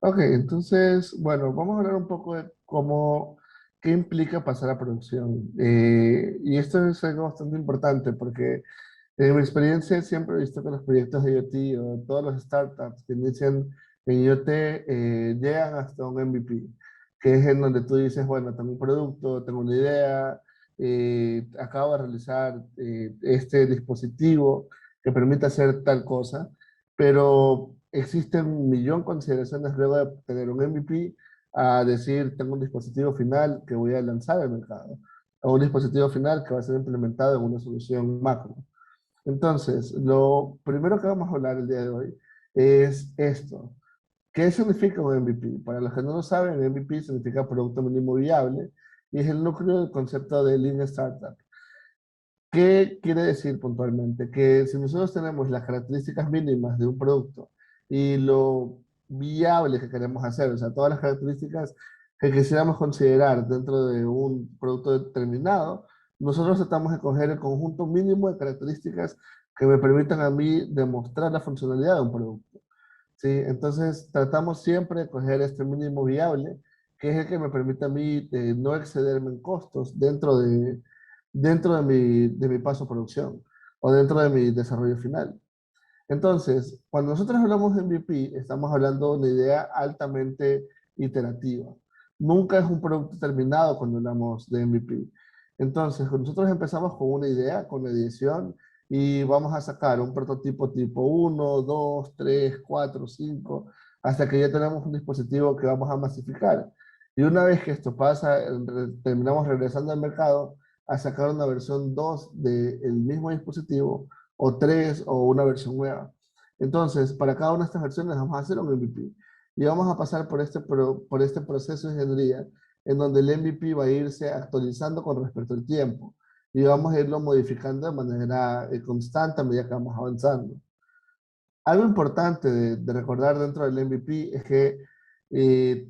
Ok, entonces, bueno, vamos a hablar un poco de cómo, qué implica pasar a producción. Y esto es algo bastante importante porque en mi experiencia siempre he visto que los proyectos de IoT o todos los startups que inician en IoT llegan hasta un MVP, que es en donde tú dices, bueno, tengo un producto, tengo una idea, acabo de realizar este dispositivo que permite hacer tal cosa, pero existen un millón de consideraciones luego de tener un MVP a decir, tengo un dispositivo final que voy a lanzar al mercado, o un dispositivo final que va a ser implementado en una solución macro. Entonces, lo primero que vamos a hablar el día de hoy es esto. ¿Qué significa un MVP? Para los que no lo saben, MVP significa Producto Mínimo Viable y es el núcleo del concepto de Lean Startup. ¿Qué quiere decir puntualmente? Que si nosotros tenemos las características mínimas de un producto y lo viable que queremos hacer, o sea, todas las características que quisiéramos considerar dentro de un producto determinado, nosotros tratamos de coger el conjunto mínimo de características que me permitan a mí demostrar la funcionalidad de un producto. ¿Sí? Entonces, tratamos siempre de coger este mínimo viable, que es el que me permite a mí no excederme en costos dentro de mi paso a producción o dentro de mi desarrollo final. Entonces, cuando nosotros hablamos de MVP, estamos hablando de una idea altamente iterativa. Nunca es un producto terminado cuando hablamos de MVP. Entonces, nosotros empezamos con una idea, con la ideación, y vamos a sacar un prototipo tipo uno, 2, 3, 4, 5, hasta que ya tenemos un dispositivo que vamos a masificar. Y una vez que esto pasa, terminamos regresando al mercado a sacar una versión 2 del mismo dispositivo o tres o una versión nueva. Entonces, para cada una de estas versiones vamos a hacer un MVP y vamos a pasar por este proceso de ingeniería en donde el MVP va a irse actualizando con respecto al tiempo y vamos a irlo modificando de manera constante a medida que vamos avanzando. Algo importante de recordar dentro del MVP es que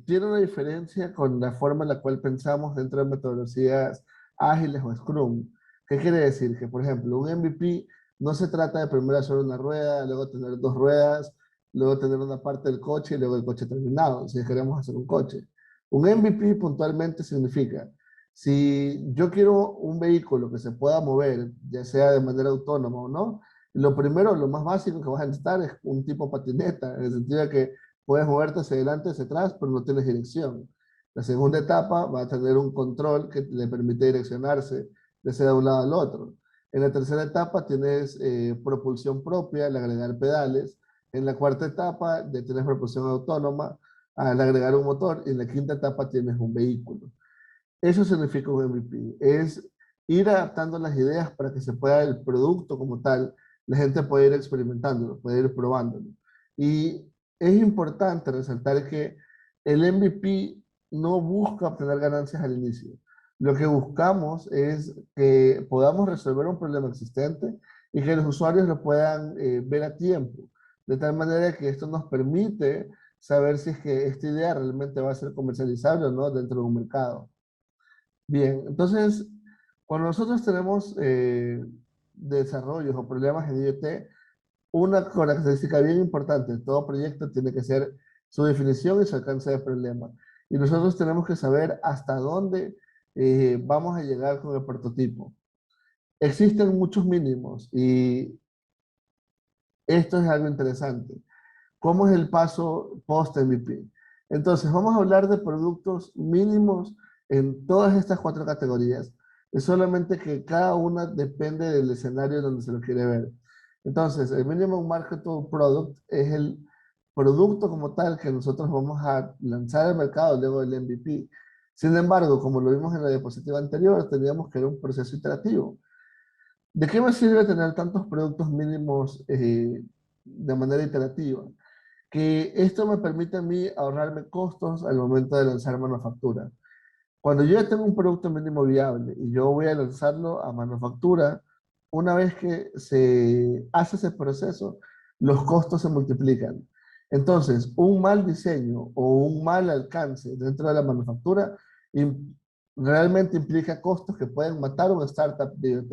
tiene una diferencia con la forma en la cual pensamos dentro de metodologías ágiles o Scrum. ¿Qué quiere decir? Que, por ejemplo, un MVP no se trata de primero hacer una rueda, luego tener dos ruedas, luego tener una parte del coche y luego el coche terminado, si queremos hacer un coche. Un MVP puntualmente significa, si yo quiero un vehículo que se pueda mover, ya sea de manera autónoma o no, lo primero, lo más básico que vas a necesitar es un tipo patineta, en el sentido de que puedes moverte hacia adelante, hacia atrás, pero no tienes dirección. La segunda etapa va a tener un control que le permite direccionarse de sea de un lado al otro. En la tercera etapa tienes propulsión propia al agregar pedales. En la cuarta etapa ya tienes propulsión autónoma al agregar un motor. Y en la quinta etapa tienes un vehículo. Eso significa un MVP. Es ir adaptando las ideas para que se pueda el producto como tal, la gente puede ir experimentándolo, puede ir probándolo. Y es importante resaltar que el MVP no busca obtener ganancias al inicio. Lo que buscamos es que podamos resolver un problema existente y que los usuarios lo puedan ver a tiempo, de tal manera que esto nos permite saber si es que esta idea realmente va a ser comercializable o no dentro de un mercado. Bien, entonces, cuando nosotros tenemos desarrollos o problemas en IoT, una característica bien importante de todo proyecto tiene que ser su definición y su alcance de problema. Y nosotros tenemos que saber hasta dónde vamos a llegar con el prototipo. Existen muchos mínimos y esto es algo interesante. ¿Cómo es el paso post-MVP? Entonces, vamos a hablar de productos mínimos en todas estas cuatro categorías. Es solamente que cada una depende del escenario donde se lo quiere ver. Entonces, el Minimum Marketable Product es el producto como tal que nosotros vamos a lanzar al mercado luego del MVP. Sin embargo, como lo vimos en la diapositiva anterior, teníamos que era un proceso iterativo. ¿De qué me sirve tener tantos productos mínimos de manera iterativa? Que esto me permite a mí ahorrarme costos al momento de lanzar manufactura. Cuando yo ya tengo un producto mínimo viable y yo voy a lanzarlo a manufactura, una vez que se hace ese proceso, los costos se multiplican. Entonces, un mal diseño o un mal alcance dentro de la manufactura im- realmente implica costos que pueden matar una startup de IoT.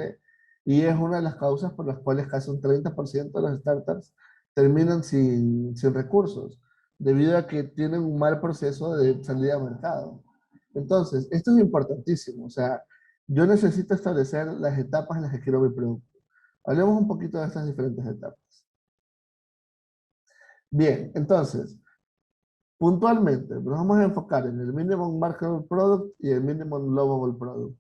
Y es una de las causas por las cuales casi un 30% de las startups terminan sin recursos, debido a que tienen un mal proceso de salida al mercado. Entonces, esto es importantísimo. O sea, yo necesito establecer las etapas en las que quiero mi producto. Hablemos un poquito de estas diferentes etapas. Bien, entonces, puntualmente, nos vamos a enfocar en el Minimum Marketable Product y el Minimum Lovable Product.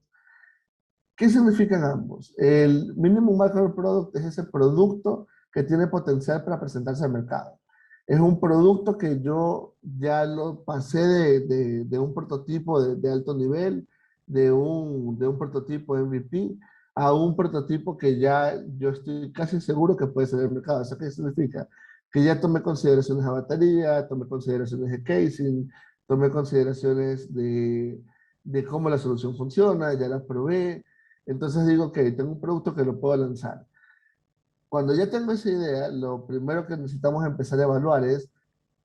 ¿Qué significan ambos? El Minimum Marketable Product es ese producto que tiene potencial para presentarse al mercado. Es un producto que yo ya lo pasé de un prototipo de alto nivel, de un prototipo MVP, a un prototipo que ya yo estoy casi seguro que puede salir al mercado. ¿Eso qué significa? Que ya tomé consideraciones de batería, tomé consideraciones de casing, tomé consideraciones de cómo la solución funciona, ya la probé, entonces digo, ok, tengo un producto que lo puedo lanzar. Cuando ya tengo esa idea, lo primero que necesitamos empezar a evaluar es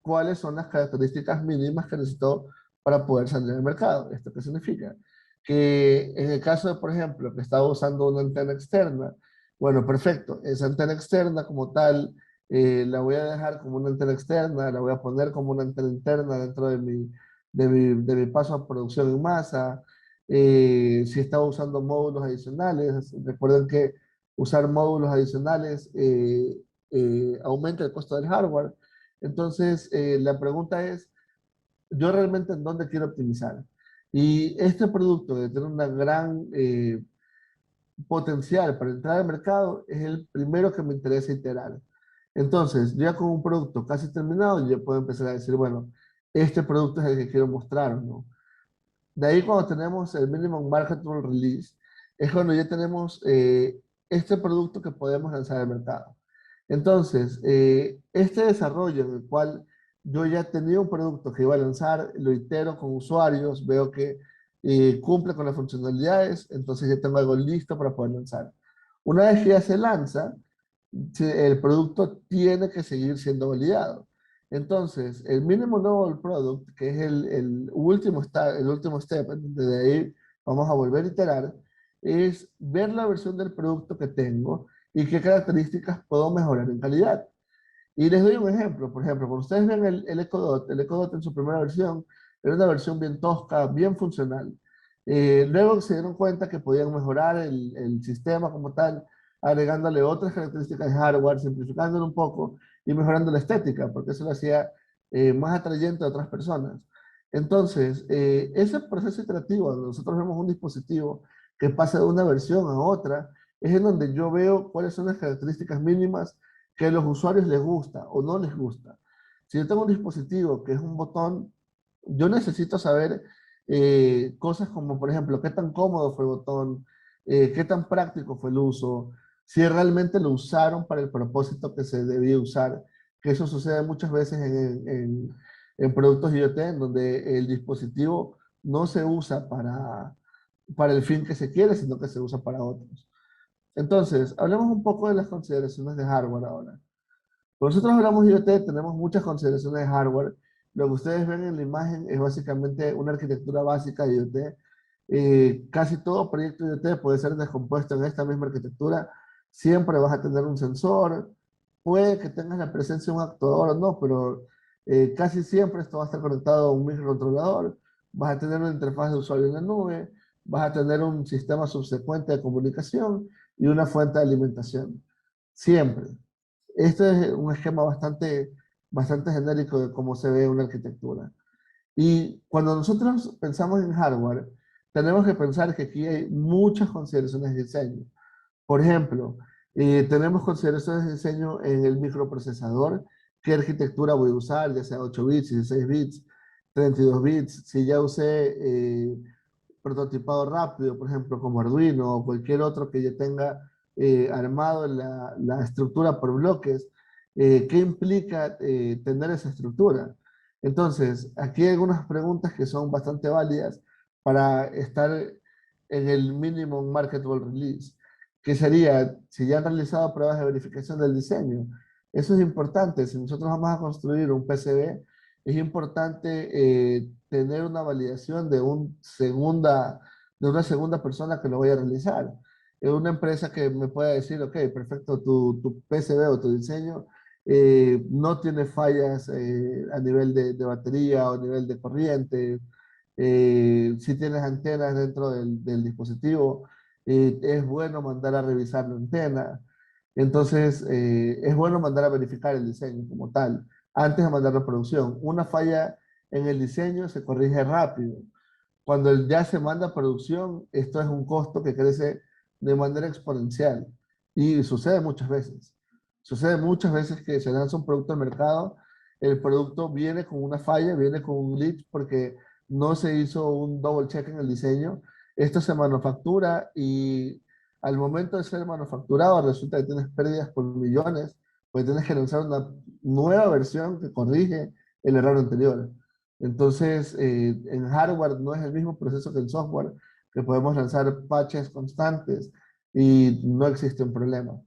cuáles son las características mínimas que necesito para poder salir al mercado. ¿Esto qué significa? Que en el caso de, por ejemplo, que estaba usando una antena externa, bueno, perfecto, esa antena externa como tal, la voy a dejar como una antena externa, la voy a poner como una antena interna dentro de mi paso a producción en masa. Si estaba usando módulos adicionales, recuerden que usar módulos adicionales aumenta el costo del hardware. Entonces, la pregunta es, ¿yo realmente en dónde quiero optimizar? Y este producto de tener una gran potencial para entrar al mercado es el primero que me interesa iterar. Entonces, ya con un producto casi terminado, yo puedo empezar a decir, bueno, este producto es el que quiero mostrar, ¿no? De ahí cuando tenemos el Minimum Marketable Release, es cuando ya tenemos este producto que podemos lanzar al mercado. Entonces, este desarrollo en el cual yo ya tenía un producto que iba a lanzar, lo itero con usuarios, veo que cumple con las funcionalidades, entonces ya tengo algo listo para poder lanzar. Una vez que ya se lanza, el producto tiene que seguir siendo validado. Entonces, el mínimo viable product, que es el último step, de ahí vamos a volver a iterar, es ver la versión del producto que tengo y qué características puedo mejorar en calidad. Y les doy un ejemplo. Por ejemplo, cuando ustedes ven el Echo Dot en su primera versión, era una versión bien tosca, bien funcional. Luego se dieron cuenta que podían mejorar el sistema como tal, agregándole otras características de hardware, simplificándolo un poco y mejorando la estética, porque eso lo hacía más atrayente a otras personas. Entonces, ese proceso iterativo, donde nosotros vemos un dispositivo que pasa de una versión a otra, es en donde yo veo cuáles son las características mínimas que a los usuarios les gusta o no les gusta. Si yo tengo un dispositivo que es un botón, yo necesito saber cosas como, por ejemplo, qué tan cómodo fue el botón, qué tan práctico fue el uso, si realmente lo usaron para el propósito que se debía usar, que eso sucede muchas veces en productos IoT, en donde el dispositivo no se usa para el fin que se quiere, sino que se usa para otros. Entonces, hablemos un poco de las consideraciones de hardware ahora. Cuando nosotros hablamos de IoT, tenemos muchas consideraciones de hardware. Lo que ustedes ven en la imagen es básicamente una arquitectura básica de IoT. Casi todo proyecto de IoT puede ser descompuesto en esta misma arquitectura. Siempre vas a tener un sensor. Puede que tengas la presencia de un actuador o no, pero casi siempre esto va a estar conectado a un microcontrolador. Vas a tener una interfaz de usuario en la nube. Vas a tener un sistema subsecuente de comunicación y una fuente de alimentación. Siempre. Este es un esquema bastante genérico de cómo se ve una arquitectura. Y cuando nosotros pensamos en hardware, tenemos que pensar que aquí hay muchas consideraciones de diseño. Por ejemplo, tenemos consideraciones de diseño en el microprocesador, qué arquitectura voy a usar, ya sea 8 bits, 16 bits, 32 bits, si ya usé prototipado rápido, por ejemplo, como Arduino o cualquier otro que ya tenga armado la estructura por bloques, ¿qué implica tener esa estructura? Entonces, aquí hay algunas preguntas que son bastante válidas para estar en el Minimum Marketable Release, que sería, si ya han realizado pruebas de verificación del diseño. Eso es importante. Si nosotros vamos a construir un PCB, es importante tener una validación de una segunda persona que lo vaya a realizar. Una empresa que me pueda decir, ok, perfecto, tu PCB o tu diseño no tiene fallas a nivel de batería o a nivel de corriente. Si tienes antenas dentro del dispositivo, es bueno mandar a revisar la antena. Entonces, es bueno mandar a verificar el diseño como tal, antes de mandarlo a producción. Una falla en el diseño se corrige rápido. Cuando ya se manda a producción, esto es un costo que crece de manera exponencial y sucede muchas veces. Sucede muchas veces que se lanza un producto al mercado, el producto viene con una falla, viene con un glitch porque no se hizo un double check en el diseño. Esto se manufactura y al momento de ser manufacturado resulta que tienes pérdidas por millones, pues tienes que lanzar una nueva versión que corrige el error anterior. Entonces, en hardware no es el mismo proceso que en software, que podemos lanzar patches constantes y no existe un problema.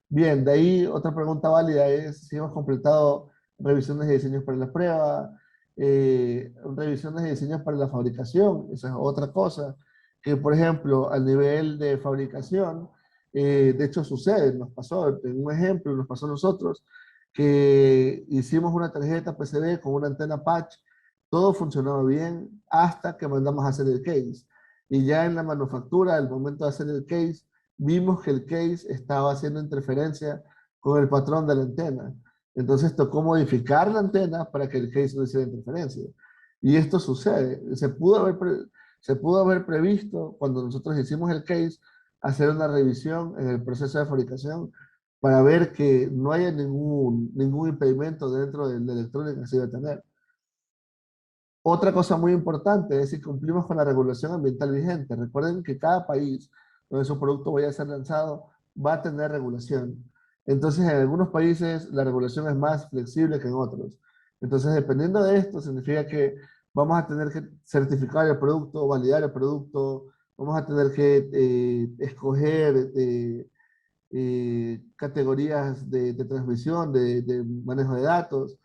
Bien, de ahí otra pregunta válida es si hemos completado revisiones de diseños para la prueba, revisiones de diseños para la fabricación, esa es otra cosa, que por ejemplo, al nivel de fabricación, de hecho sucede, nos pasó, en un ejemplo, nos pasó a nosotros, que hicimos una tarjeta PCB con una antena patch, todo funcionaba bien hasta que mandamos a hacer el case. Y ya en la manufactura, al momento de hacer el case, vimos que el case estaba haciendo interferencia con el patrón de la antena. Entonces tocó modificar la antena para que el case no hiciera interferencia. Y esto sucede. Se pudo haber previsto cuando nosotros hicimos el case hacer una revisión en el proceso de fabricación para ver que no haya ningún impedimento dentro de la electrónica que se iba a tener. Otra cosa muy importante es si cumplimos con la regulación ambiental vigente. Recuerden que cada país donde su producto vaya a ser lanzado va a tener regulación. Entonces, en algunos países la regulación es más flexible que en otros. Entonces, dependiendo de esto, significa que vamos a tener que certificar el producto, validar el producto, vamos a tener que escoger categorías de transmisión, de manejo de datos.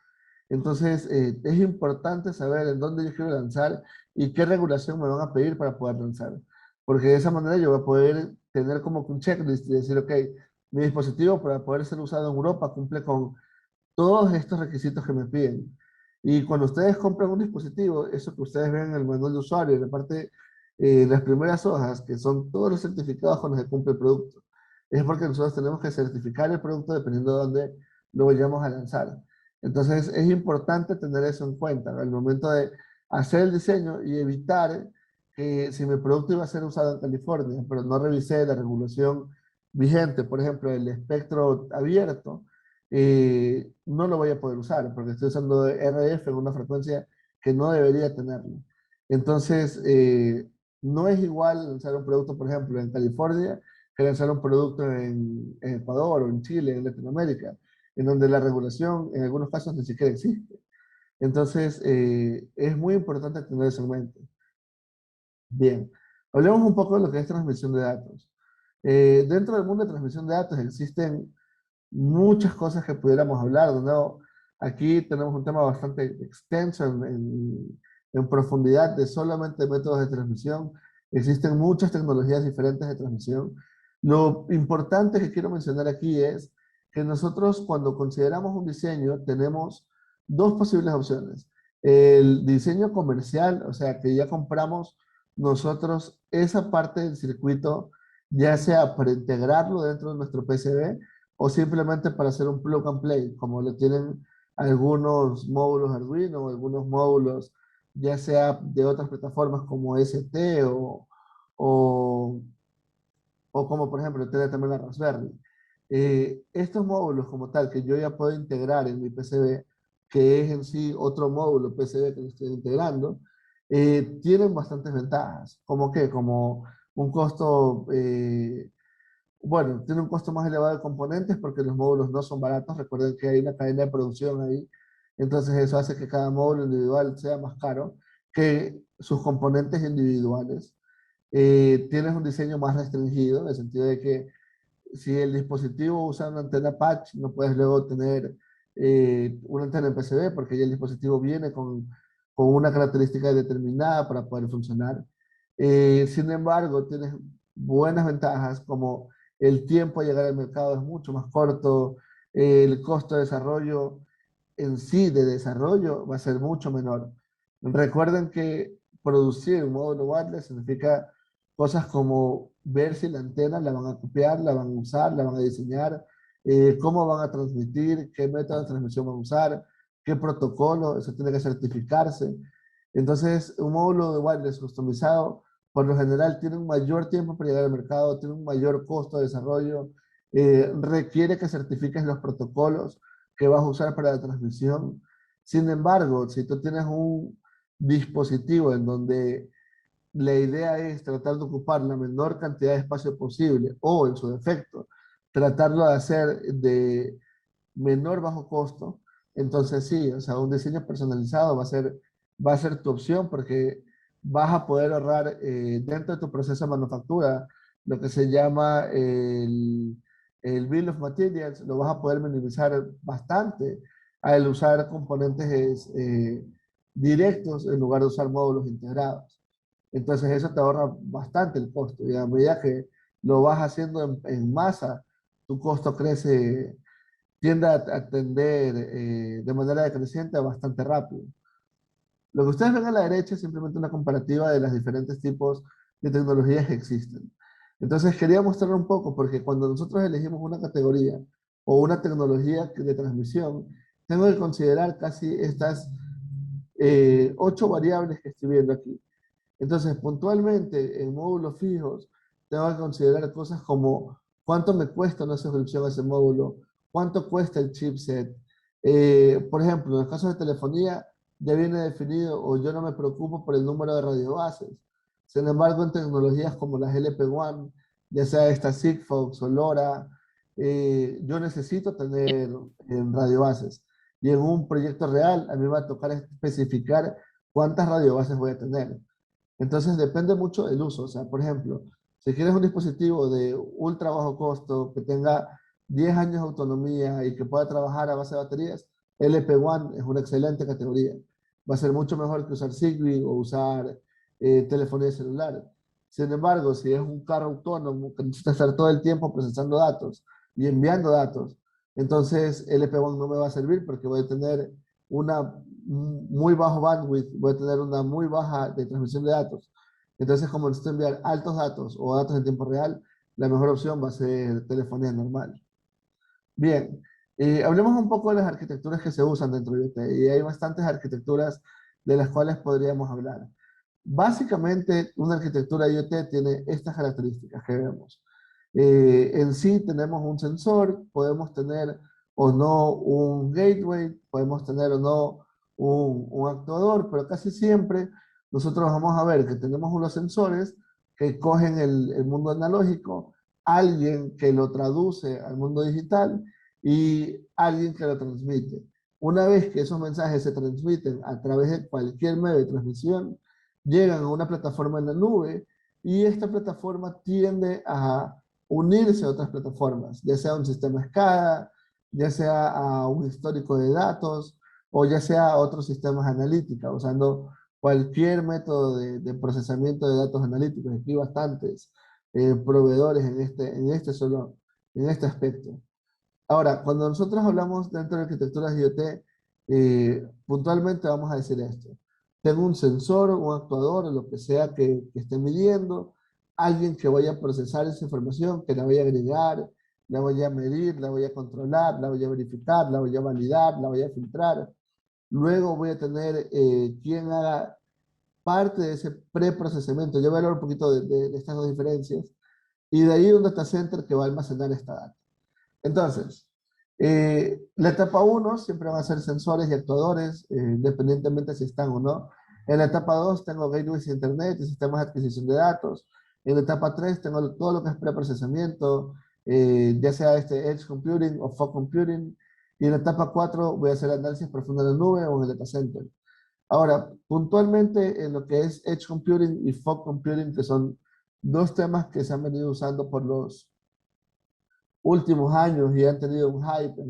Entonces, es importante saber en dónde yo quiero lanzar y qué regulación me van a pedir para poder lanzar. Porque de esa manera yo voy a poder tener como que un checklist y decir, ok, mi dispositivo para poder ser usado en Europa cumple con todos estos requisitos que me piden. Y cuando ustedes compran un dispositivo, eso que ustedes ven en el manual de usuario, en la parte, las primeras hojas, que son todos los certificados con los que cumple el producto, es porque nosotros tenemos que certificar el producto dependiendo de dónde lo vayamos a lanzar. Entonces, es importante tener eso en cuenta, ¿no? Al momento de hacer el diseño y evitar que si mi producto iba a ser usado en California, pero no revisé la regulación vigente, por ejemplo, el espectro abierto, no lo voy a poder usar porque estoy usando RF en una frecuencia que no debería tenerlo. Entonces, no es igual lanzar un producto, por ejemplo, en California que lanzar un producto en Ecuador o en Chile, en Latinoamérica, en donde la regulación en algunos casos ni siquiera existe. Entonces, es muy importante tener eso en mente. Bien, hablemos un poco de lo que es transmisión de datos. Dentro del mundo de transmisión de datos existen muchas cosas que pudiéramos hablar, ¿no? Aquí tenemos un tema bastante extenso en profundidad de solamente métodos de transmisión. Existen muchas tecnologías diferentes de transmisión. Lo importante que quiero mencionar aquí es que nosotros cuando consideramos un diseño tenemos dos posibles opciones. El diseño comercial, o sea, que ya compramos nosotros esa parte del circuito, ya sea para integrarlo dentro de nuestro PCB, o simplemente para hacer un plug and play, como lo tienen algunos módulos Arduino o algunos módulos, ya sea de otras plataformas como ST o, o como por ejemplo tiene también la Raspberry. Estos módulos como tal que yo ya puedo integrar en mi PCB, que es en sí otro módulo PCB que lo estoy integrando, tienen bastantes ventajas. ¿Como qué? Como un costo bueno, tiene un costo más elevado de componentes porque los módulos no son baratos. Recuerden que hay una cadena de producción ahí. Entonces eso hace que cada módulo individual sea más caro que sus componentes individuales. Tienes un diseño más restringido, en el sentido de que si el dispositivo usa una antena patch, no puedes luego tener una antena en PCB porque ya el dispositivo viene con una característica determinada para poder funcionar. Sin embargo, tienes buenas ventajas como el tiempo a llegar al mercado es mucho más corto, el costo de desarrollo en sí de desarrollo va a ser mucho menor. Recuerden que producir un módulo wireless significa cosas como ver si la antena la van a copiar, la van a usar, la van a diseñar, cómo van a transmitir, qué método de transmisión van a usar, qué protocolo, eso tiene que certificarse. Entonces, un módulo de wireless customizado, por lo general, tiene un mayor tiempo para llegar al mercado, tiene un mayor costo de desarrollo, requiere que certifiques los protocolos que vas a usar para la transmisión. Sin embargo, si tú tienes un dispositivo en donde la idea es tratar de ocupar la menor cantidad de espacio posible o, en su defecto, tratarlo de hacer de menor bajo costo, entonces sí, o sea, un diseño personalizado va a ser tu opción porque vas a poder ahorrar dentro de tu proceso de manufactura lo que se llama el Bill of Materials, lo vas a poder minimizar bastante al usar componentes directos en lugar de usar módulos integrados. Entonces eso te ahorra bastante el costo y a medida que lo vas haciendo en masa, tu costo crece, tiende a atender de manera decreciente bastante rápido. Lo que ustedes ven a la derecha es simplemente una comparativa de los diferentes tipos de tecnologías que existen. Entonces quería mostrar un poco, porque cuando nosotros elegimos una categoría o una tecnología de transmisión, tengo que considerar casi estas 8 variables que estoy viendo aquí. Entonces, puntualmente, en módulos fijos, tengo que considerar cosas como cuánto me cuesta una suscripción a ese módulo, cuánto cuesta el chipset. Por ejemplo, en el caso de telefonía, ya viene definido o yo no me preocupo por el número de radiobases. Sin embargo, en tecnologías como las LP1, ya sea esta Sigfox o LoRa, yo necesito tener radiobases. Y en un proyecto real, a mí me va a tocar especificar cuántas radiobases voy a tener. Entonces depende mucho del uso. O sea, por ejemplo, si quieres un dispositivo de ultra bajo costo, que tenga 10 años de autonomía y que pueda trabajar a base de baterías, LP1 es una excelente categoría. Va a ser mucho mejor que usar Zigbee o usar telefonía celular. Sin embargo, si es un carro autónomo que necesita estar todo el tiempo procesando datos y enviando datos, entonces LP1 no me va a servir porque voy a tener una muy bajo bandwidth, voy a tener una muy baja de transmisión de datos. Entonces, como necesito enviar altos datos o datos en tiempo real, la mejor opción va a ser telefonía normal. Bien, hablemos un poco de las arquitecturas que se usan dentro de IoT y hay bastantes arquitecturas de las cuales podríamos hablar. Básicamente, una arquitectura IoT tiene estas características que vemos. En sí tenemos un sensor, podemos tener o no un gateway, podemos tener o no un actuador, pero casi siempre nosotros vamos a ver que tenemos unos sensores que cogen el mundo analógico, alguien que lo traduce al mundo digital y alguien que lo transmite. Una vez que esos mensajes se transmiten a través de cualquier medio de transmisión, llegan a una plataforma en la nube y esta plataforma tiende a unirse a otras plataformas, ya sea un sistema SCADA, ya sea a un histórico de datos o ya sea a otros sistemas analíticos, usando cualquier método de procesamiento de datos analíticos. Aquí hay bastantes proveedores en este aspecto. Ahora, cuando nosotros hablamos dentro de arquitecturas IoT, puntualmente vamos a decir esto. Tengo un sensor, un actuador, o lo que sea que esté midiendo, alguien que vaya a procesar esa información, que la vaya a agregar, la vaya a medir, la vaya a controlar, la vaya a verificar, la vaya a validar, la vaya a filtrar. Luego voy a tener quien haga parte de ese preprocesamiento. Yo voy a hablar un poquito de estas dos diferencias. Y de ahí un data center que va a almacenar esta data. Entonces, la etapa uno siempre van a ser sensores y actuadores, independientemente si están o no. En la etapa 2 tengo gateways de internet y sistemas de adquisición de datos. En la etapa 3 tengo todo lo que es preprocesamiento, ya sea este edge computing o fog computing. Y en la etapa 4 voy a hacer análisis profundo en la nube o en el data center. Ahora, puntualmente en lo que es edge computing y fog computing, que son dos temas que se han venido usando por los últimos años y han tenido un hype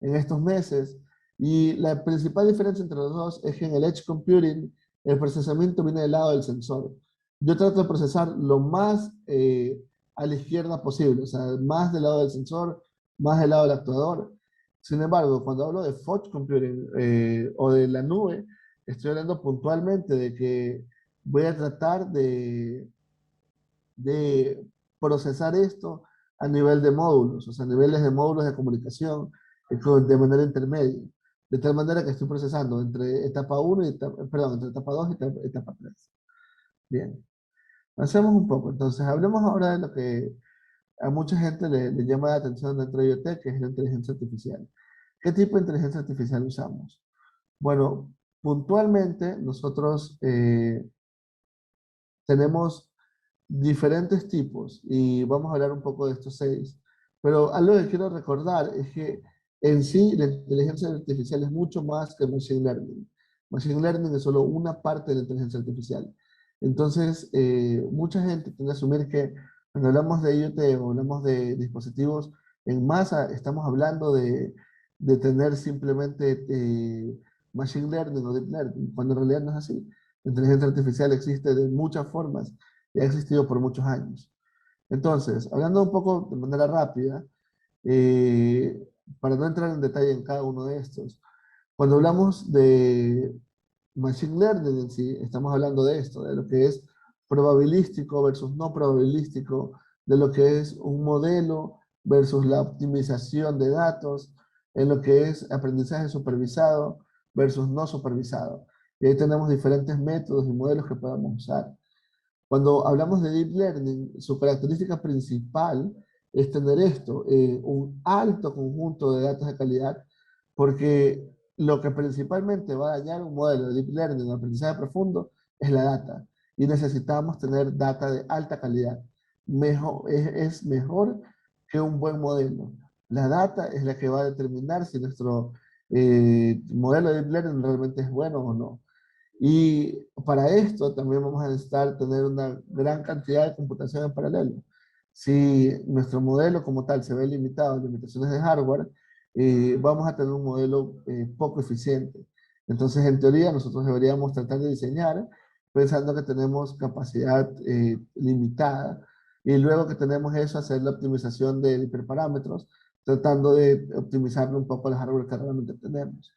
en estos meses. Y la principal diferencia entre los dos es que en el edge computing el procesamiento viene del lado del sensor. Yo trato de procesar lo más a la izquierda posible, o sea, más del lado del sensor, más del lado del actuador. Sin embargo, cuando hablo de Fog Computing o de la nube, estoy hablando puntualmente de que voy a tratar de procesar esto a nivel de módulos, o sea, niveles de módulos de comunicación de manera intermedia, de tal manera que estoy procesando entre etapa uno y perdón, entre etapa 2 y etapa 3. Bien, hacemos un poco. Entonces, hablemos ahora de lo que a mucha gente le llama la atención dentro de IoT, que es la inteligencia artificial. ¿Qué tipo de inteligencia artificial usamos? Bueno, puntualmente nosotros tenemos diferentes tipos y vamos a hablar un poco de estos seis. Pero algo que quiero recordar es que en sí la inteligencia artificial es mucho más que Machine Learning. Machine Learning es solo una parte de la inteligencia artificial. Entonces, mucha gente tiende a asumir que cuando hablamos de IoT o hablamos de dispositivos en masa, estamos hablando de tener simplemente Machine Learning o Deep Learning, cuando en realidad no es así. La inteligencia artificial existe de muchas formas y ha existido por muchos años. Entonces, hablando un poco de manera rápida, eh, para no entrar en detalle en cada uno de estos, cuando hablamos de Machine Learning en sí, estamos hablando de esto, de lo que es probabilístico versus no probabilístico, de lo que es un modelo versus la optimización de datos, en lo que es aprendizaje supervisado versus no supervisado. Y ahí tenemos diferentes métodos y modelos que podemos usar. Cuando hablamos de Deep Learning, su característica principal es tener esto, un alto conjunto de datos de calidad, porque lo que principalmente va a dañar un modelo de Deep Learning o aprendizaje profundo es la data. Y necesitamos tener data de alta calidad. Es mejor que un buen modelo. La data es la que va a determinar si nuestro modelo de Deep Learning realmente es bueno o no. Y para esto también vamos a necesitar tener una gran cantidad de computación en paralelo. Si nuestro modelo como tal se ve limitado a limitaciones de hardware, vamos a tener un modelo poco eficiente. Entonces, en teoría, nosotros deberíamos tratar de diseñar pensando que tenemos capacidad limitada y luego que tenemos eso, hacer la optimización de hiperparámetros, tratando de optimizarlo un poco el hardware que realmente tenemos.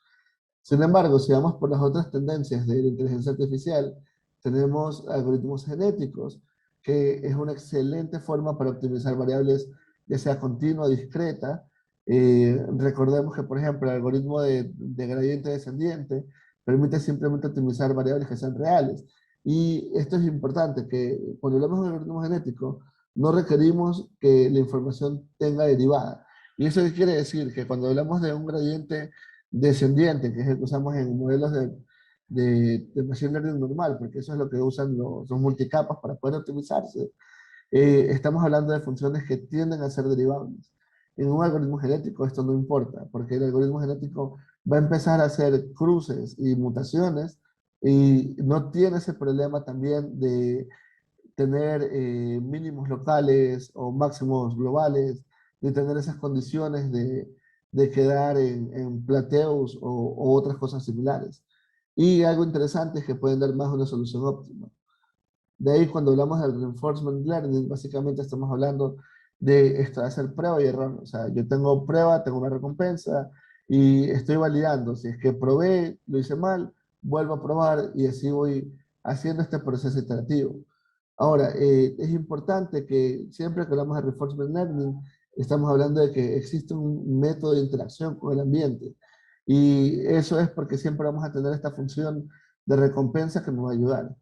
Sin embargo, si vamos por las otras tendencias de la inteligencia artificial, tenemos algoritmos genéticos, que es una excelente forma para optimizar variables, ya sea continua o discreta. Recordemos que, por ejemplo, el algoritmo de gradiente descendiente permite simplemente optimizar variables que sean reales. Y esto es importante, que cuando hablamos de un algoritmo genético, no requerimos que la información tenga derivada. ¿Y eso qué quiere decir? Que cuando hablamos de un gradiente descendiente, que es el que usamos en modelos de machine learning normal, porque eso es lo que usan los multicapas para poder optimizarse. Estamos hablando de funciones que tienden a ser derivables. En un algoritmo genético esto no importa, porque el algoritmo genético va a empezar a hacer cruces y mutaciones y no tiene ese problema también de tener mínimos locales o máximos globales, de tener esas condiciones de quedar en plateaus o otras cosas similares. Y algo interesante es que pueden dar más una solución óptima. De ahí cuando hablamos del reinforcement learning, básicamente estamos hablando de esto, de hacer prueba y error. O sea, yo tengo prueba, tengo una recompensa y estoy validando. Si es que probé, lo hice mal, vuelvo a probar y así voy haciendo este proceso iterativo. Ahora, es importante que siempre que hablamos de reinforcement learning, estamos hablando de que existe un método de interacción con el ambiente. Y eso es porque siempre vamos a tener esta función de recompensa que nos va a ayudar.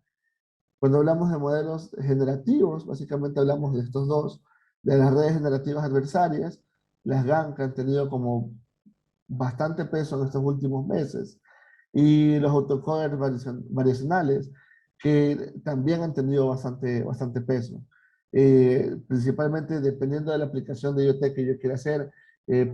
Cuando hablamos de modelos generativos, básicamente hablamos de estos dos, de las redes generativas adversarias, las GAN que han tenido como bastante peso en estos últimos meses, y los autocoders variacionales, que también han tenido bastante peso. Principalmente dependiendo de la aplicación de IoT que yo quiera hacer,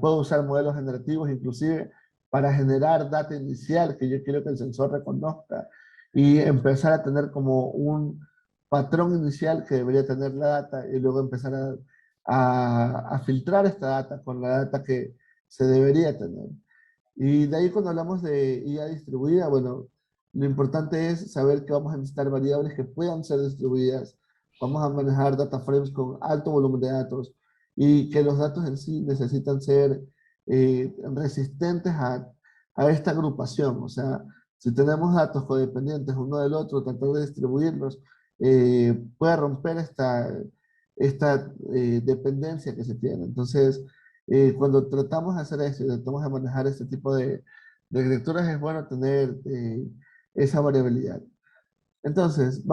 puedo usar modelos generativos inclusive para generar data inicial que yo quiero que el sensor reconozca y empezar a tener como un patrón inicial que debería tener la data y luego empezar a filtrar esta data con la data que se debería tener. Y de ahí cuando hablamos de IA distribuida, bueno, lo importante es saber que vamos a necesitar variables que puedan ser distribuidas. Vamos a manejar data frames con alto volumen de datos y que los datos en sí necesitan ser resistentes a esta agrupación. O sea, si tenemos datos codependientes uno del otro, tratar de distribuirlos, puede romper esta dependencia que se tiene. Entonces, cuando tratamos de hacer esto y tratamos de manejar este tipo de arquitecturas, es bueno tener esa variabilidad. Entonces,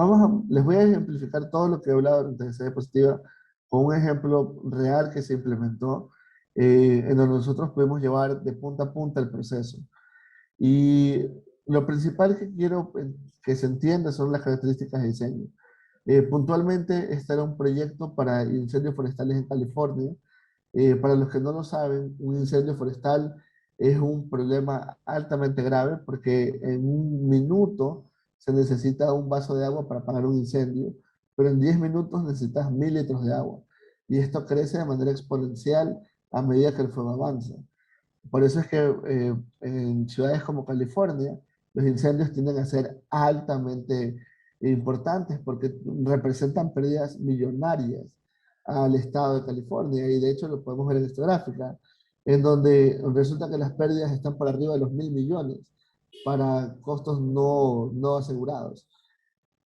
les voy a ejemplificar todo lo que he hablado durante esa diapositiva con un ejemplo real que se implementó, en donde nosotros pudimos llevar de punta a punta el proceso. Y lo principal que quiero que se entienda son las características de diseño. Puntualmente, este era un proyecto para incendios forestales en California. Para los que no lo saben, un incendio forestal es un problema altamente grave porque en un minuto se necesita un vaso de agua para apagar un incendio, pero en 10 minutos necesitas 1000 litros de agua. Y esto crece de manera exponencial a medida que el fuego avanza. Por eso es que en ciudades como California, los incendios tienden a ser altamente importantes porque representan pérdidas millonarias al estado de California. Y de hecho lo podemos ver en esta gráfica, en donde resulta que las pérdidas están por arriba de los 1000 millones para costos no asegurados.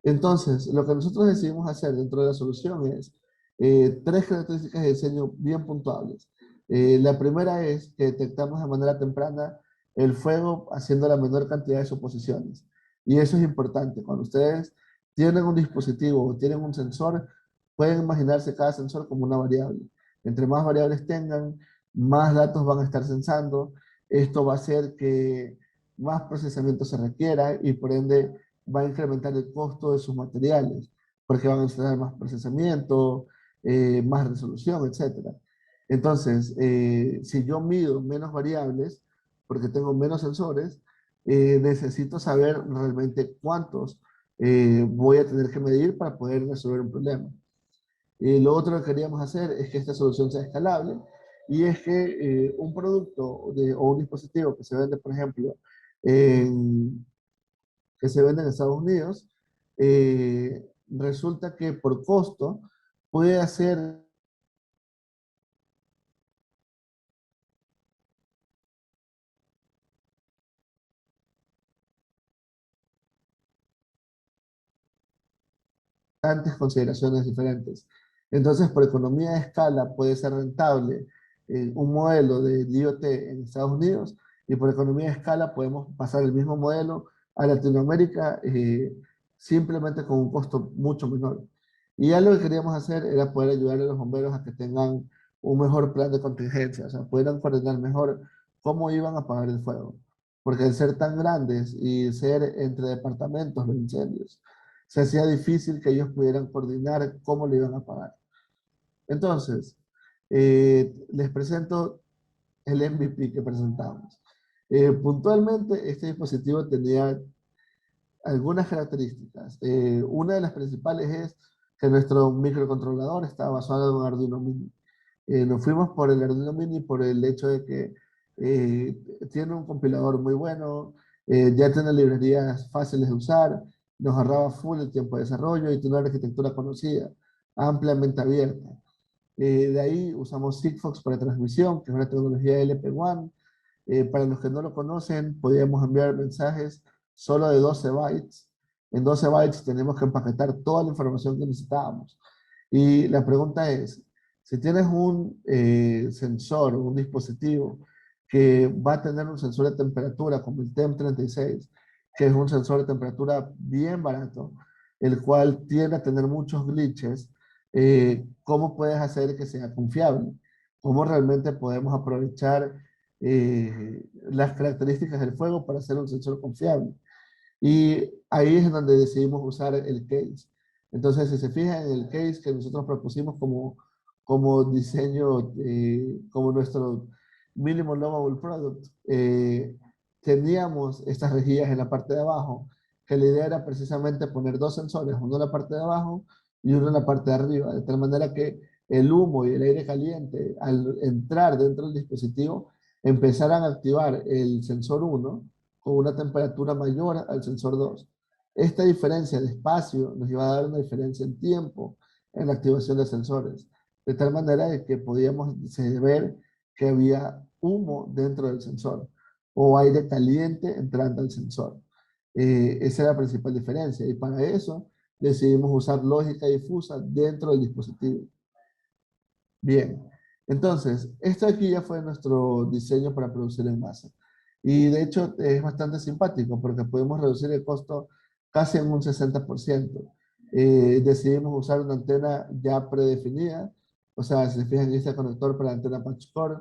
Entonces, lo que nosotros decidimos hacer dentro de la solución es tres características de diseño bien puntuables. La primera es que detectamos de manera temprana el fuego haciendo la menor cantidad de suposiciones. Y eso es importante. Cuando ustedes tienen un dispositivo o tienen un sensor, pueden imaginarse cada sensor como una variable. Entre más variables tengan, más datos van a estar sensando. Esto va a hacer que más procesamiento se requiera y por ende va a incrementar el costo de sus materiales, porque van a necesitar más procesamiento, más resolución, etcétera. Entonces, si yo mido menos variables, porque tengo menos sensores, necesito saber realmente cuántos voy a tener que medir para poder resolver un problema. Lo otro que queríamos hacer es que esta solución sea escalable y es que un producto o un dispositivo que se vende, por ejemplo, en, que se vende en Estados Unidos, resulta que por costo puede hacer tantas consideraciones diferentes. Entonces, por economía de escala puede ser rentable un modelo de IoT en Estados Unidos y por economía de escala podemos pasar el mismo modelo a Latinoamérica simplemente con un costo mucho menor. Y ya lo que queríamos hacer era poder ayudar a los bomberos a que tengan un mejor plan de contingencia, o sea, pudieran coordinar mejor cómo iban a apagar el fuego. Porque al ser tan grandes y ser entre departamentos los incendios, se hacía difícil que ellos pudieran coordinar cómo lo iban a pagar. Entonces, les presento el MVP que presentamos. Puntualmente, este dispositivo tenía algunas características. Una de las principales es que nuestro microcontrolador estaba basado en un Arduino Mini. Nos fuimos por el Arduino Mini por el hecho de que tiene un compilador muy bueno, ya tiene librerías fáciles de usar, nos ahorraba full el tiempo de desarrollo y tiene una arquitectura conocida, ampliamente abierta. De ahí usamos Sigfox para transmisión, que es una tecnología LP1. Para los que no lo conocen, podíamos enviar mensajes solo de 12 bytes. En 12 bytes tenemos que empaquetar toda la información que necesitábamos. Y la pregunta es, si tienes un sensor o un dispositivo que va a tener un sensor de temperatura como el TEM36, que es un sensor de temperatura bien barato, el cual tiende a tener muchos glitches, ¿cómo puedes hacer que sea confiable? ¿Cómo realmente podemos aprovechar las características del fuego para hacer un sensor confiable? Y ahí es donde decidimos usar el case. Entonces, si se fijan en el case que nosotros propusimos como diseño, como nuestro mínimo lovable product, teníamos estas rejillas en la parte de abajo, que la idea era precisamente poner dos sensores, uno en la parte de abajo y uno en la parte de arriba, de tal manera que el humo y el aire caliente, al entrar dentro del dispositivo, empezaran a activar el sensor uno con una temperatura mayor al sensor 2. Esta diferencia de espacio nos iba a dar una diferencia en tiempo en la activación de sensores, de tal manera de que podíamos ver que había humo dentro del sensor o aire caliente entrando al sensor. Esa es la principal diferencia y para eso decidimos usar lógica difusa dentro del dispositivo. Bien, entonces, esto aquí ya fue nuestro diseño para producir en masa. Y de hecho es bastante simpático porque podemos reducir el costo casi en un 60%. Decidimos usar una antena ya predefinida, o sea, si se fijan en este conector para la antena patchcore,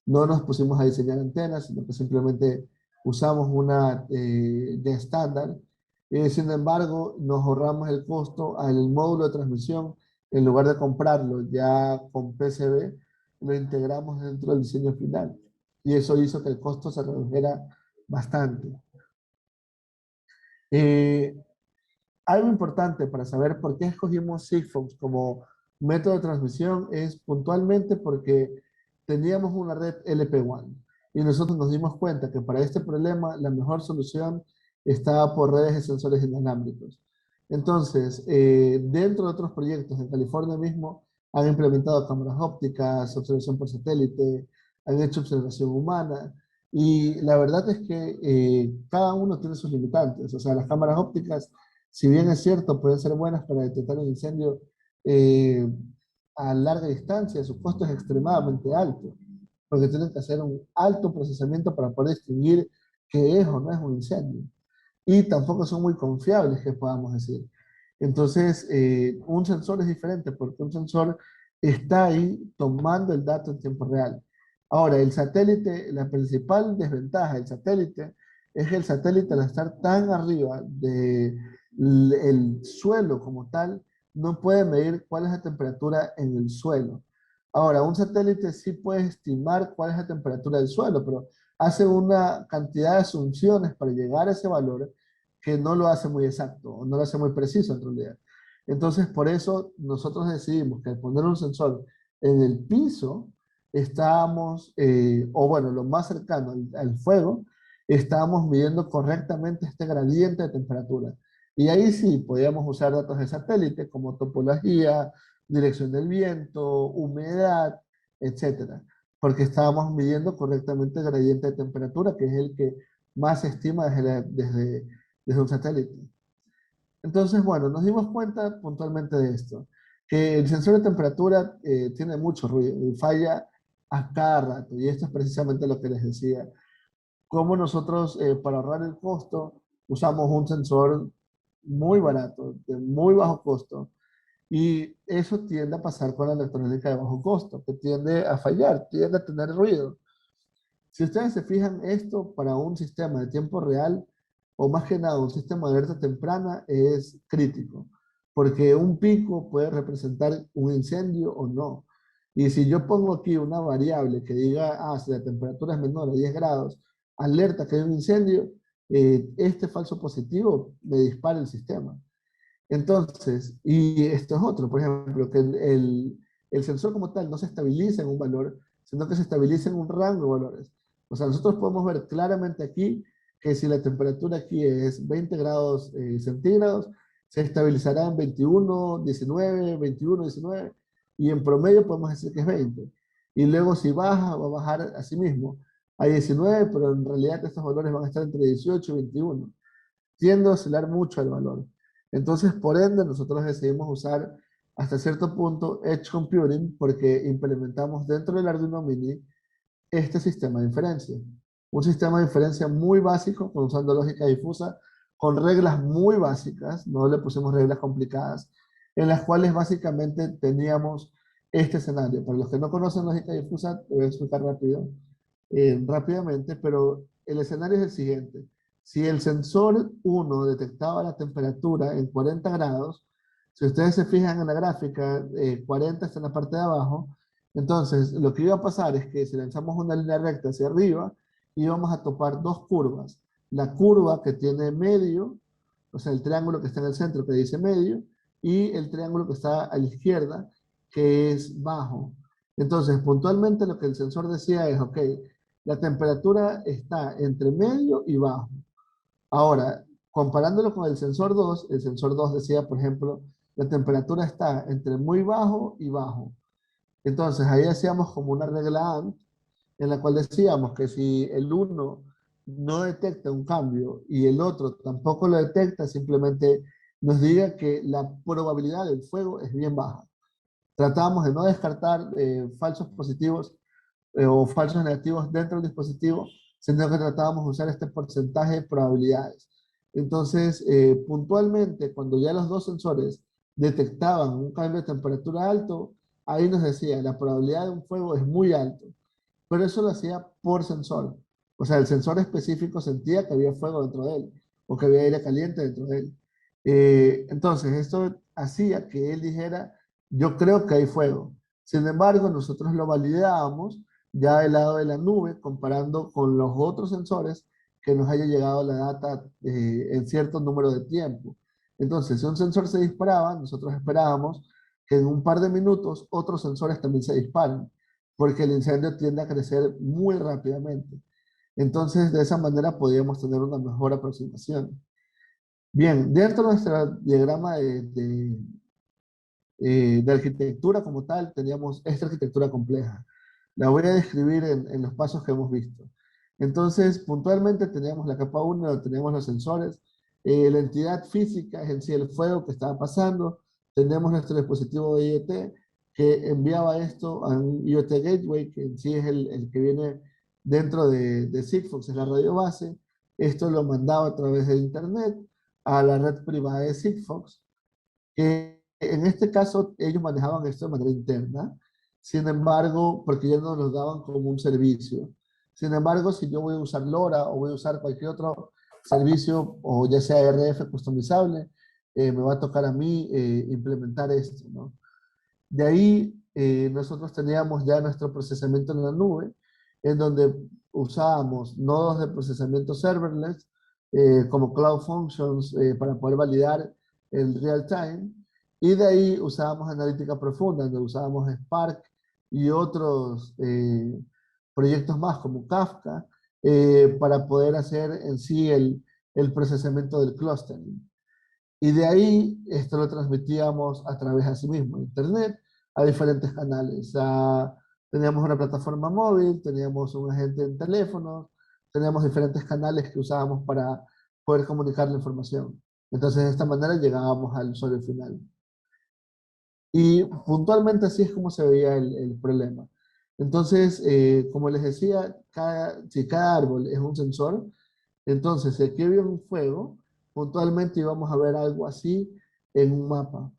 no nos pusimos a diseñar antenas, sino que simplemente usamos una de estándar. Sin embargo, nos ahorramos el costo al módulo de transmisión en lugar de comprarlo ya con PCB, lo integramos dentro del diseño final. Y eso hizo que el costo se redujera bastante. Eh, Algo importante para saber por qué escogimos Sigfox como método de transmisión es puntualmente porque teníamos una red LP1 y nosotros nos dimos cuenta que para este problema la mejor solución estaba por redes de sensores inalámbricos. Entonces, dentro de otros proyectos en California mismo, han implementado cámaras ópticas, observación por satélite, han hecho observación humana y la verdad es que cada uno tiene sus limitantes. O sea, las cámaras ópticas si bien es cierto, pueden ser buenas para detectar un incendio eh, a larga distancia, su costo es extremadamente alto, porque tienen que hacer un alto procesamiento para poder distinguir qué es o no es un incendio. Y tampoco son muy confiables, que podamos decir. Entonces, un sensor es diferente porque un sensor está ahí tomando el dato en tiempo real. Ahora, el satélite, la principal desventaja del satélite es que el satélite al estar tan arriba del suelo como tal, no puede medir cuál es la temperatura en el suelo. Ahora, un satélite sí puede estimar cuál es la temperatura del suelo, pero hace una cantidad de asunciones para llegar a ese valor que no lo hace muy exacto, o no lo hace muy preciso en realidad. Entonces, por eso nosotros decidimos que al poner un sensor en el piso, estábamos, o bueno, lo más cercano al fuego, estábamos midiendo correctamente este gradiente de temperatura. Y ahí sí podíamos usar datos de satélite como topología, dirección del viento, humedad, etcétera, porque estábamos midiendo correctamente el gradiente de temperatura, que es el que más se estima desde un satélite. Entonces, bueno, nos dimos cuenta puntualmente de esto, que el sensor de temperatura tiene mucho ruido y falla a cada rato, y esto es precisamente lo que les decía. Como nosotros, para ahorrar el costo, usamos un sensor muy barato, de muy bajo costo, y eso tiende a pasar con la electrónica de bajo costo, que tiende a fallar, tiende a tener ruido. Si ustedes se fijan, esto para un sistema de tiempo real, o más que nada un sistema de alerta temprana, es crítico, porque un pico puede representar un incendio o no. Y si yo pongo aquí una variable que diga, si la temperatura es menor a 10 grados, alerta que hay un incendio, este falso positivo me dispara el sistema. Entonces, y esto es otro, por ejemplo, que el sensor como tal no se estabiliza en un valor, sino que se estabiliza en un rango de valores. O sea, nosotros podemos ver claramente aquí que si la temperatura aquí es 20 grados centígrados, se estabilizará en 21, 19, 21, 19, y en promedio podemos decir que es 20. Y luego si baja, va a bajar a sí mismo a 19, pero en realidad estos valores van a estar entre 18 y 21. Tiende a oscilar mucho el valor. Entonces, por ende, nosotros decidimos usar hasta cierto punto Edge Computing porque implementamos dentro del Arduino Mini este sistema de inferencia. Un sistema de inferencia muy básico, usando lógica difusa, con reglas muy básicas, no le pusimos reglas complicadas, en las cuales básicamente teníamos este escenario. Para los que no conocen lógica difusa, te voy a explicar rápidamente, pero el escenario es el siguiente. Si el sensor 1 detectaba la temperatura en 40 grados, si ustedes se fijan en la gráfica, 40 está en la parte de abajo, entonces lo que iba a pasar es que si lanzamos una línea recta hacia arriba, íbamos a topar dos curvas. La curva que tiene medio, o sea, el triángulo que está en el centro que dice medio, y el triángulo que está a la izquierda, que es bajo. Entonces, puntualmente lo que el sensor decía es, ok, la temperatura está entre medio y bajo. Ahora, comparándolo con el sensor 2 decía, por ejemplo, la temperatura está entre muy bajo y bajo. Entonces, ahí hacíamos como una regla AND, en la cual decíamos que si el uno no detecta un cambio y el otro tampoco lo detecta, simplemente nos diga que la probabilidad del fuego es bien baja. Tratábamos de no descartar falsos positivos o falsos negativos dentro del dispositivo, sino que tratábamos de usar este porcentaje de probabilidades. Entonces, puntualmente, cuando ya los dos sensores detectaban un cambio de temperatura alto, ahí nos decía, la probabilidad de un fuego es muy alto, pero eso lo hacía por sensor. O sea, el sensor específico sentía que había fuego dentro de él o que había aire caliente dentro de él. Entonces, esto hacía que él dijera, yo creo que hay fuego. Sin embargo, nosotros lo validábamos ya del lado de la nube, comparando con los otros sensores que nos haya llegado la data en cierto número de tiempo. Entonces, si un sensor se disparaba, nosotros esperábamos que en un par de minutos otros sensores también se disparen, porque el incendio tiende a crecer muy rápidamente. Entonces, de esa manera podíamos tener una mejor aproximación. Bien, dentro de nuestro diagrama de arquitectura como tal, teníamos esta arquitectura compleja. La voy a describir en los pasos que hemos visto. Entonces, puntualmente teníamos la capa 1, teníamos los sensores, la entidad física es en sí el fuego que estaba pasando, tenemos nuestro dispositivo de IoT que enviaba esto a un IoT Gateway, que en sí es el que viene dentro de Sigfox, es la radio base. Esto lo mandaba a través de Internet a la red privada de Sigfox, que en este caso ellos manejaban esto de manera interna, sin embargo, porque ya no nos daban como un servicio. Sin embargo, si yo voy a usar LoRa o voy a usar cualquier otro servicio, o ya sea RF customizable, me va a tocar a mí implementar esto, ¿no? De ahí nosotros teníamos ya nuestro procesamiento en la nube, en donde usábamos nodos de procesamiento serverless, como Cloud Functions, para poder validar el real time. Y de ahí usábamos analítica profunda, donde usábamos Spark y otros proyectos más como Kafka, para poder hacer en sí el procesamiento del clustering. Y de ahí esto lo transmitíamos a través de sí mismo, Internet, a diferentes canales. Teníamos una plataforma móvil, teníamos un agente en teléfono, teníamos diferentes canales que usábamos para poder comunicar la información. Entonces, de esta manera llegábamos al usuario final. Y puntualmente así es como se veía el problema. Entonces, como les decía, si cada árbol es un sensor, entonces si aquí había un fuego, puntualmente íbamos a ver algo así en un mapa,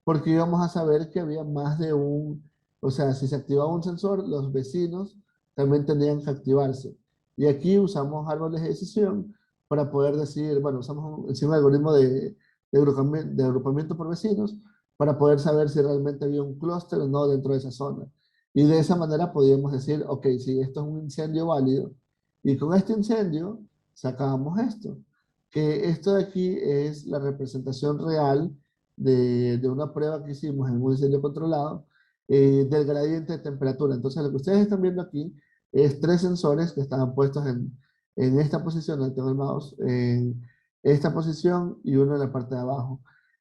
porque íbamos a saber que había más de un, o sea, si se activaba un sensor, los vecinos también tenían que activarse. Y aquí usamos árboles de decisión para poder decir, bueno, usamos encima el algoritmo de agrupamiento por vecinos para poder saber si realmente había un clúster o no dentro de esa zona. Y de esa manera podíamos decir, ok, si esto es un incendio válido, y con este incendio sacábamos esto, que esto de aquí es la representación real de una prueba que hicimos en un incendio controlado, del gradiente de temperatura. Entonces, lo que ustedes están viendo aquí es tres sensores que estaban puestos en esta posición, donde tengo el mouse, en esta posición y uno en la parte de abajo.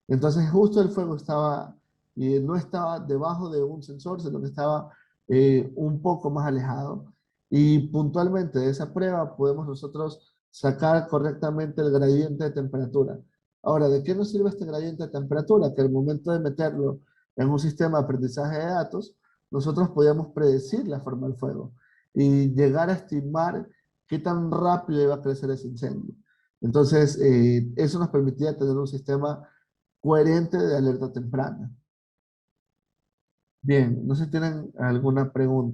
Entonces, justo el fuego estaba, y no estaba debajo de un sensor, sino que estaba un poco más alejado. Y puntualmente de esa prueba podemos nosotros sacar correctamente el gradiente de temperatura. Ahora, ¿de qué nos sirve este gradiente de temperatura? Que al momento de meterlo en un sistema de aprendizaje de datos, nosotros podíamos predecir la forma del fuego y llegar a estimar qué tan rápido iba a crecer ese incendio. Entonces, eso nos permitía tener un sistema coherente de alerta temprana. Bien, no sé si tienen alguna pregunta.